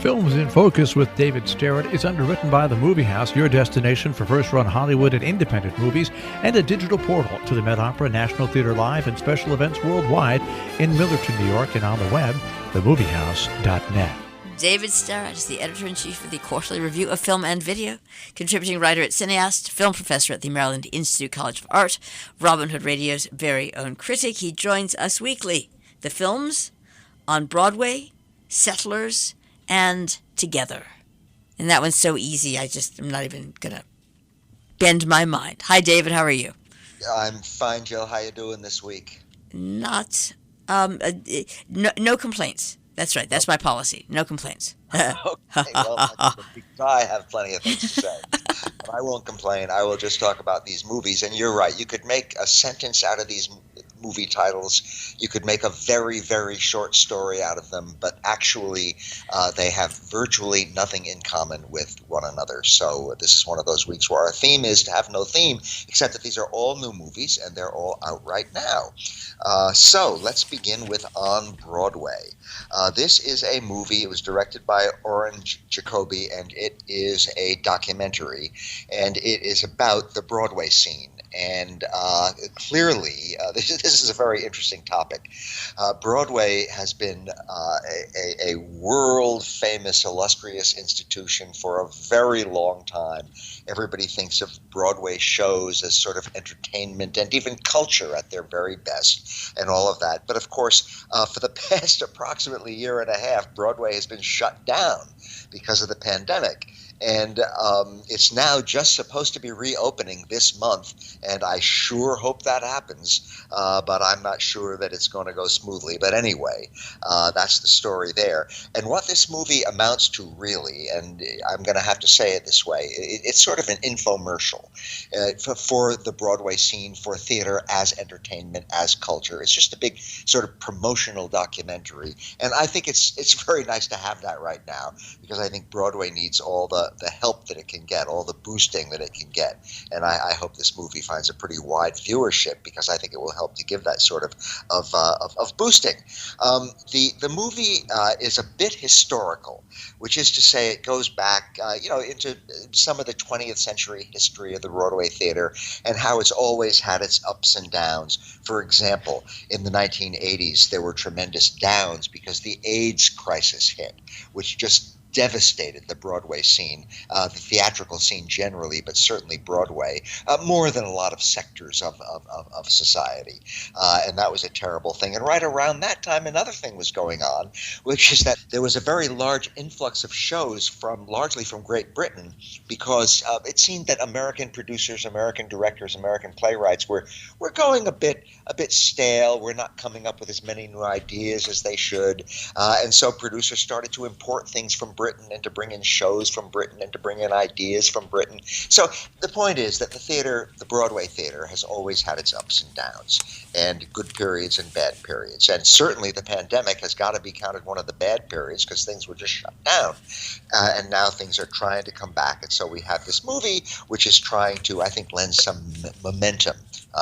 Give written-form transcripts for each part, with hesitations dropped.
Films in Focus with David Sterritt is underwritten by The Movie House, your destination for first-run Hollywood and independent movies, and a digital portal to the Met Opera, National Theatre Live, and special events worldwide in Millerton, New York, and on the web, themoviehouse.net. David Sterritt is the editor-in-chief of the Quarterly Review of Film and Video, contributing writer at Cineast, film professor at the Maryland Institute College of Art, Robin Hood Radio's very own critic. He joins us weekly. The films on Broadway, Settlers, and Together. And that one's so easy, I'm not even going to bend my mind. Hi, David. How are you? I'm fine, Joe. How you doing this week? No complaints. That's right. That's my policy. No complaints. Okay, well, I have plenty of things to say. But I won't complain. I will just talk about these movies. And you're right. You could make a sentence out of these movie titles. You could make a very, very short story out of them. But actually, they have virtually nothing in common with one another. So this is one of those weeks where our theme is to have no theme, except that these are all new movies, and they're all out right now. So let's begin with On Broadway. This is a movie. It was directed by Oren Jacoby, and it is a documentary, and it is about the Broadway scene. And clearly, this is a very interesting topic. Broadway has been a world-famous, illustrious institution for a very long time. Everybody thinks of Broadway shows as sort of entertainment and even culture at their very best and all of that. But of course, for the past approximately year and a half, Broadway has been shut down because of the pandemic. And it's now just supposed to be reopening this month, and I sure hope that happens, but I'm not sure that it's going to go smoothly. But anyway, that's the story there. And what this movie amounts to really, and I'm going to have to say it this way, it's sort of an infomercial for the Broadway scene, for theater as entertainment, as culture. It's just a big sort of promotional documentary, and I think it's very nice to have that right now, because I think Broadway needs all the help that it can get, all the boosting that it can get. And I hope this movie finds a pretty wide viewership, because I think it will help to give that sort of boosting. The movie is a bit historical, which is to say it goes back into some of the 20th century history of the Broadway theater and how it's always had its ups and downs. For example, in the 1980s, there were tremendous downs because the AIDS crisis hit, which just devastated the Broadway scene, the theatrical scene generally, but certainly Broadway, more than a lot of sectors of society. And that was a terrible thing. And right around that time, another thing was going on, which is that there was a very large influx of shows largely from Great Britain, because it seemed that American producers, American directors, American playwrights were going a bit stale. We're not coming up with as many new ideas as they should. And so producers started to import things from Britain and to bring in shows from Britain and to bring in ideas from Britain. So the point is that the Broadway theater has always had its ups and downs, and good periods and bad periods. And certainly the pandemic has got to be counted one of the bad periods, because things were just shut down. And now things are trying to come back. And so we have this movie which is trying to, I think, lend some momentum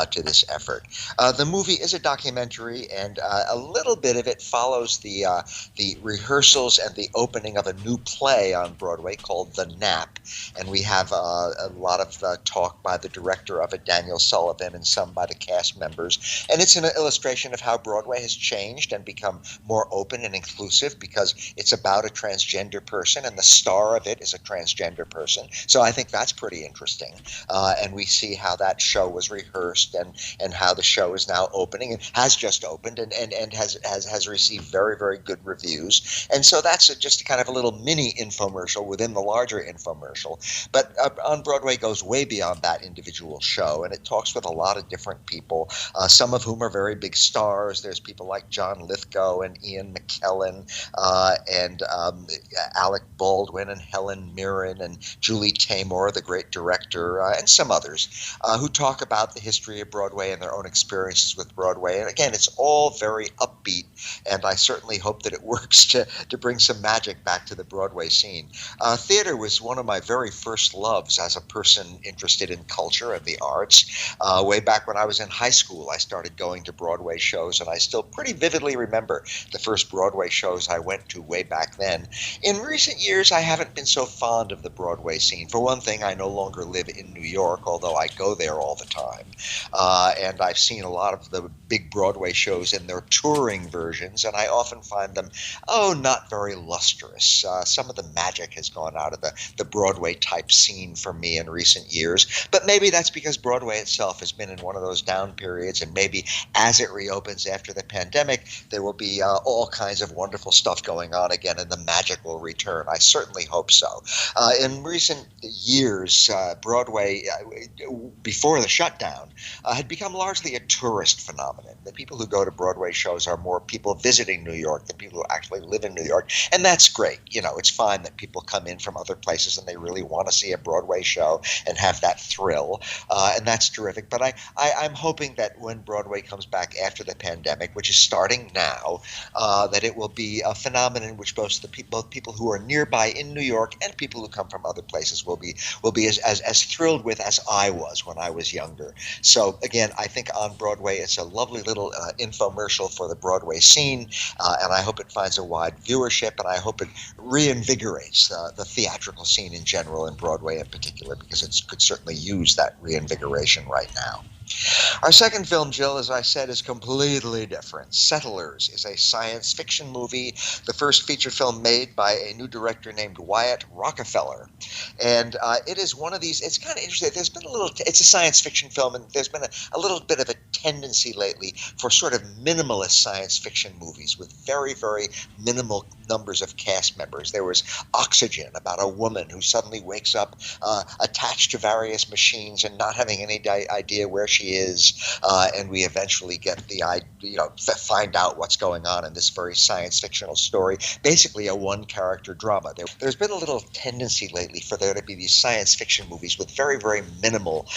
to this effort. The movie is a documentary, and a little bit of it follows the rehearsals and the opening of a new play on Broadway called The Nap. And we have a lot of talk by the director of it, Daniel Sullivan, and some by the cast members. And it's an illustration of how Broadway has changed and become more open and inclusive, because it's about a transgender person, and the star of it is a transgender person. So I think that's pretty interesting. And we see how that show was rehearsed, and how the show is now opening, and has just opened, and has received very, very good reviews. And so that's just kind of a little mini infomercial within the larger infomercial. But On Broadway goes way beyond that individual show, and it talks with a lot of different people, some of whom are very big stars. There's people like John Lithgow and Ian McKellen, and Alec Baldwin and Helen Mirren and Julie Taymor, the great director, and some others, who talk about the history history of Broadway and their own experiences with Broadway. And again, it's all very upbeat, and I certainly hope that it works to bring some magic back to the Broadway scene. Theater was one of my very first loves as a person interested in culture and the arts. Way back when I was in high school, I started going to Broadway shows, and I still pretty vividly remember the first Broadway shows I went to way back then. In recent years, I haven't been so fond of the Broadway scene. For one thing, I no longer live in New York, although I go there all the time. And I've seen a lot of the big Broadway shows in their touring versions, and I often find them, not very lustrous. Some of the magic has gone out of the Broadway-type scene for me in recent years. But maybe that's because Broadway itself has been in one of those down periods, and maybe as it reopens after the pandemic, there will be all kinds of wonderful stuff going on again, and the magic will return. I certainly hope so. In recent years, Broadway, before the shutdown, had become largely a tourist phenomenon. The people who go to Broadway shows are more people visiting New York than people who actually live in New York, and that's great. It's fine that people come in from other places and they really want to see a Broadway show and have that thrill, and that's terrific. But I'm hoping that when Broadway comes back after the pandemic, which is starting now, that it will be a phenomenon which both people who are nearby in New York and people who come from other places will be as thrilled with as I was when I was younger. So again, I think On Broadway, it's a lovely little infomercial for the Broadway scene, and I hope it finds a wide viewership, and I hope it reinvigorates the theatrical scene in general and Broadway in particular, because it could certainly use that reinvigoration right now. Our second film, Jill, as I said, is completely different. Settlers is a science fiction movie, the first feature film made by a new director named Wyatt Rockefeller. And it is one of these, it's kind of interesting. There's been it's a science fiction film, and there's been a little bit of a tendency lately for sort of minimalist science fiction movies with very, very minimal numbers of cast members. There was Oxygen, about a woman who suddenly wakes up attached to various machines and not having any idea where she is, and we eventually get find out what's going on in this very science fictional story. Basically a one-character drama. There's been a little tendency lately for there to be these science fiction movies with very, very minimal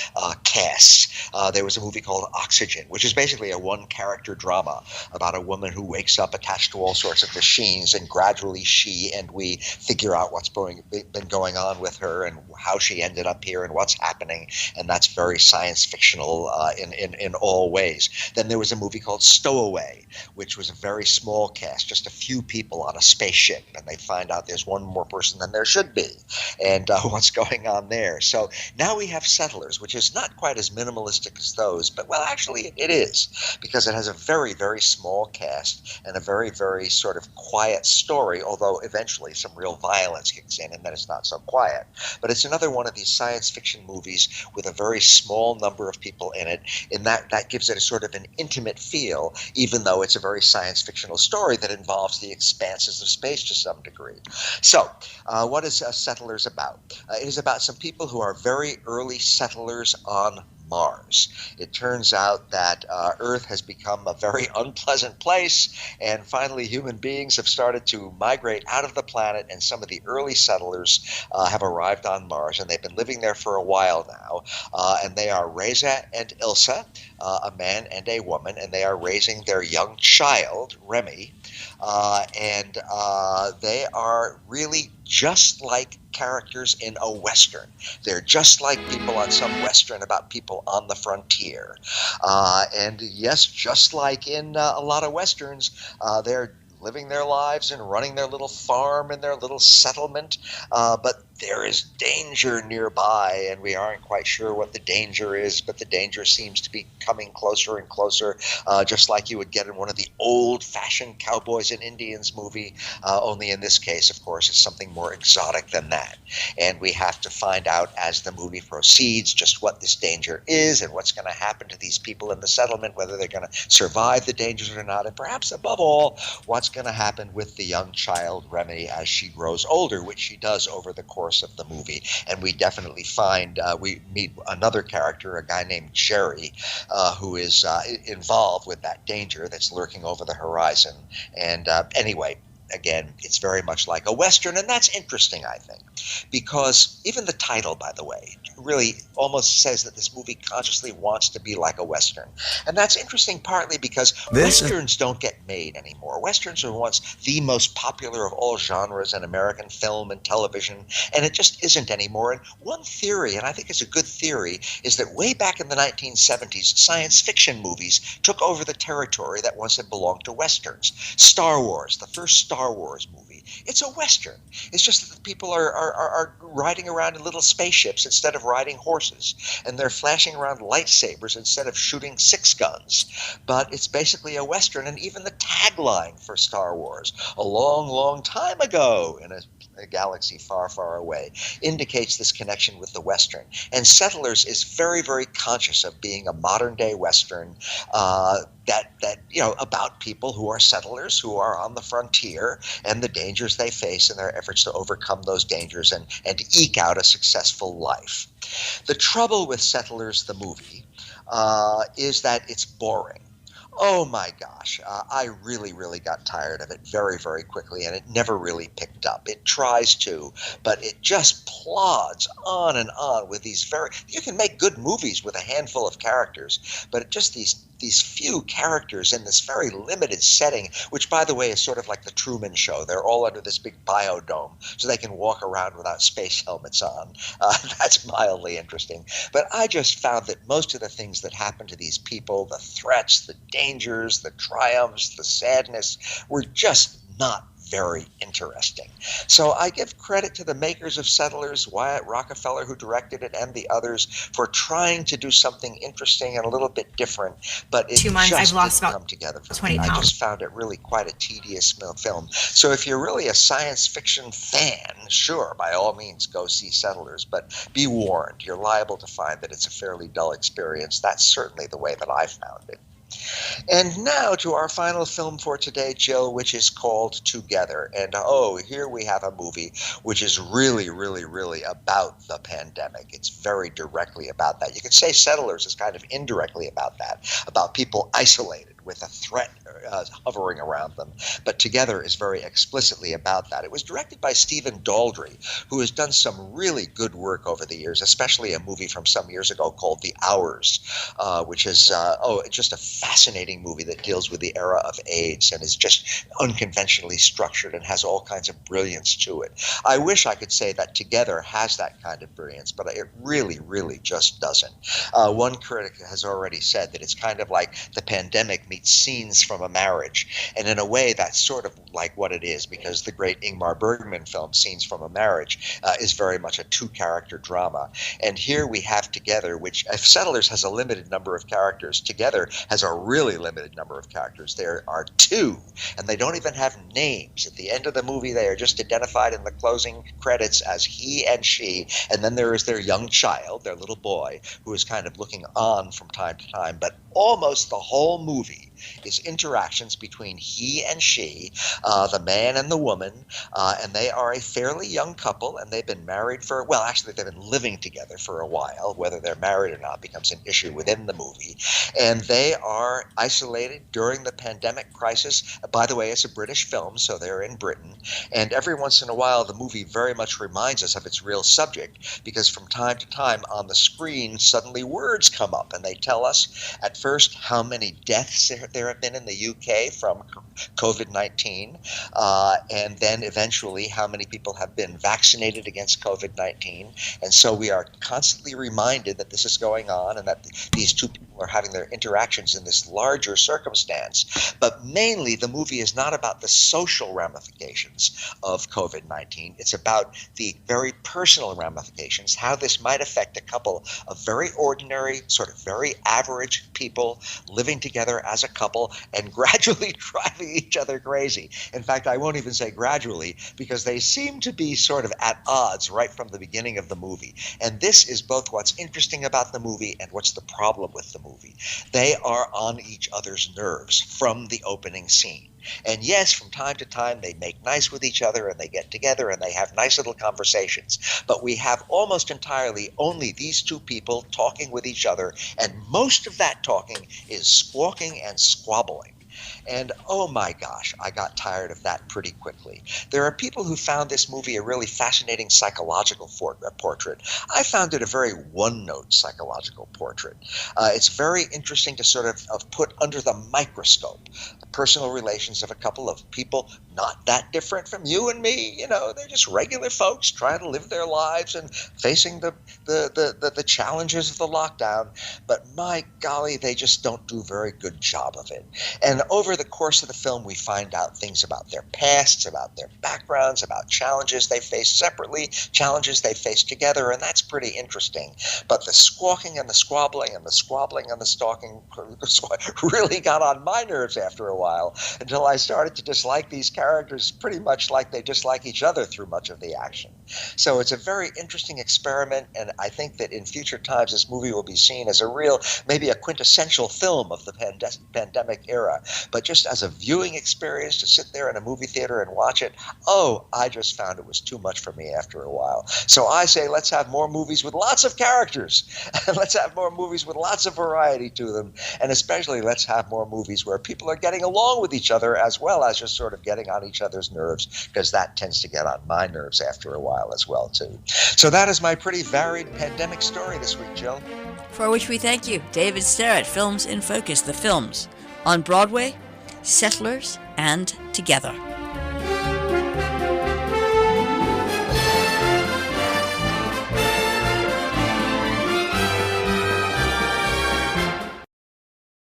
casts. There was a movie called Oxygen, which is basically a one-character drama about a woman who wakes up attached to all sorts of machines, and gradually she and we figure out what's been going on with her and how she ended up here and what's happening, and that's very science fictional in all ways. Then there was a movie called Stowaway, which was a very small cast, just a few people on a spaceship, and they find out there's one more person than there should be, and what's going on there. So now we have Settlers, which is not quite as minimalistic as those, but well, actually it is, because it has a very, very small cast and a very, very sort of quiet story, although eventually some real violence kicks in, and then it's not so quiet. But it's another one of these science fiction movies with a very small number of people in it, and that gives it a sort of an intimate feel, even though it's a very science fictional story that involves the expanses of space to some degree. So what is Settlers about? It is about some people who are very early settlers on Mars. It turns out that Earth has become a very unpleasant place, and finally human beings have started to migrate out of the planet, and some of the early settlers have arrived on Mars, and they've been living there for a while now, and they are Reza and Ilsa, a man and a woman, and they are raising their young child, Remy, and they are really just like characters in a Western. They're just like people on some Western about people on the frontier. And yes, just like in a lot of Westerns, they're living their lives and running their little farm and their little settlement, but there is danger nearby, and we aren't quite sure what the danger is, but the danger seems to be coming closer and closer, just like you would get in one of the old-fashioned Cowboys and Indians movie, only in this case, of course, it's something more exotic than that. And we have to find out as the movie proceeds just what this danger is and what's going to happen to these people in the settlement, whether they're going to survive the dangers or not, and perhaps above all, what's going to happen with the young child, Remy, as she grows older, which she does over the course of the movie. And we definitely find, we meet another character, a guy named Jerry, who is involved with that danger that's lurking over the horizon. And anyway, again, it's very much like a Western, and that's interesting, I think, because even the title, by the way, really almost says that this movie consciously wants to be like a Western. And that's interesting partly because Westerns don't get made anymore. Westerns were once the most popular of all genres in American film and television, and it just isn't anymore. And one theory, and I think it's a good theory, is that way back in the 1970s, science fiction movies took over the territory that once had belonged to Westerns. Star Wars, the first Star Wars movie, it's a Western. It's just that the people are riding around in little spaceships instead of riding horses, and they're flashing around lightsabers instead of shooting six guns. But it's basically a Western, and even the tagline for Star Wars, a long, long time ago in a galaxy far, far away, indicates this connection with the Western. And Settlers is very, very conscious of being a modern-day Western about people who are settlers, who are on the frontier, and the dangers they face in their efforts to overcome those dangers and eke out a successful life. The trouble with Settlers, the movie, is that it's boring. Oh my gosh, I really, really got tired of it very, very quickly, and it never really picked up. It tries to, but it just plods on and on with these you can make good movies with a handful of characters, but just these few characters in this very limited setting, which, by the way, is sort of like the Truman Show. They're all under this big biodome, so they can walk around without space helmets on. That's mildly interesting. But I just found that most of the things that happen to these people, the threats, the dangers, the triumphs, the sadness, were just not very interesting. So I give credit to the makers of Settlers, Wyatt Rockefeller, who directed it, and the others for trying to do something interesting and a little bit different, but it just didn't come together for me. I just found it really quite a tedious film. So if you're really a science fiction fan, sure, by all means, go see Settlers, but be warned, you're liable to find that it's a fairly dull experience. That's certainly the way that I found it. And now to our final film for today, Jill, which is called Together. And here we have a movie which is really, really, really about the pandemic. It's very directly about that. You could say Settlers is kind of indirectly about that, about people isolated with a threat hovering around them. But Together is very explicitly about that. It was directed by Stephen Daldry, who has done some really good work over the years, especially a movie from some years ago called The Hours, which is just a fascinating movie that deals with the era of AIDS and is just unconventionally structured and has all kinds of brilliance to it. I wish I could say that Together has that kind of brilliance, but it really, really just doesn't. One critic has already said that it's kind of like the pandemic meets Scenes from a Marriage. And in a way, that's sort of like what it is, because the great Ingmar Bergman film, Scenes from a Marriage, is very much a two-character drama. And here we have Together, which, if Settlers has a limited number of characters, Together has a really limited number of characters. There are two, and they don't even have names. At the end of the movie, they are just identified in the closing credits as he and she, and then there is their young child, their little boy, who is kind of looking on from time to time. But almost the whole movie is interactions between he and she, the man and the woman, and they are a fairly young couple, and they've been married they've been living together for a while. Whether they're married or not becomes an issue within the movie. And they are isolated during the pandemic crisis. By the way, it's a British film, so they're in Britain. And every once in a while, the movie very much reminds us of its real subject, because from time to time on the screen, suddenly words come up, and they tell us at first how many deaths there have been in the UK from COVID-19, and then eventually how many people have been vaccinated against COVID-19. And so we are constantly reminded that this is going on and that these two people are having their interactions in this larger circumstance. But mainly the movie is not about the social ramifications of COVID-19. It's about the very personal ramifications, how this might affect a couple of very ordinary, sort of very average people living together as a couple and gradually driving each other crazy. In fact, I won't even say gradually, because they seem to be sort of at odds right from the beginning of the movie. And this is both what's interesting about the movie and what's the problem with the movie. They are on each other's nerves from the opening scene. And yes, from time to time, they make nice with each other and they get together and they have nice little conversations. But we have almost entirely only these two people talking with each other. And most of that talking is squawking and squabbling. And oh my gosh, I got tired of that pretty quickly. There are people who found this movie a really fascinating psychological portrait. I found it a very one-note psychological portrait. It's very interesting to sort of put under the microscope the personal relations of a couple of people not that different from you and me. You know, they're just regular folks trying to live their lives and facing the challenges of the lockdown. But my golly, they just don't do a very good job of it. And over the course of the film, we find out things about their pasts, about their backgrounds, about challenges they face separately, challenges they face together, and that's pretty interesting. But the squawking and the squabbling and the squabbling and the stalking really got on my nerves after a while, until I started to dislike these characters pretty much like they dislike each other through much of the action. So it's a very interesting experiment, and I think that in future times this movie will be seen as a real, maybe a quintessential film of the pandemic era. But just as a viewing experience, to sit there in a movie theater and watch it, I just found it was too much for me after a while. So I say let's have more movies with lots of characters, and let's have more movies with lots of variety to them, and especially let's have more movies where people are getting along with each other as well as just sort of getting on each other's nerves, because that tends to get on my nerves after a while as well too. So that is my pretty varied pandemic story this week, Jill. For which we thank you, David Sterritt. Films in Focus, the films on Broadway, Settlers, and Together.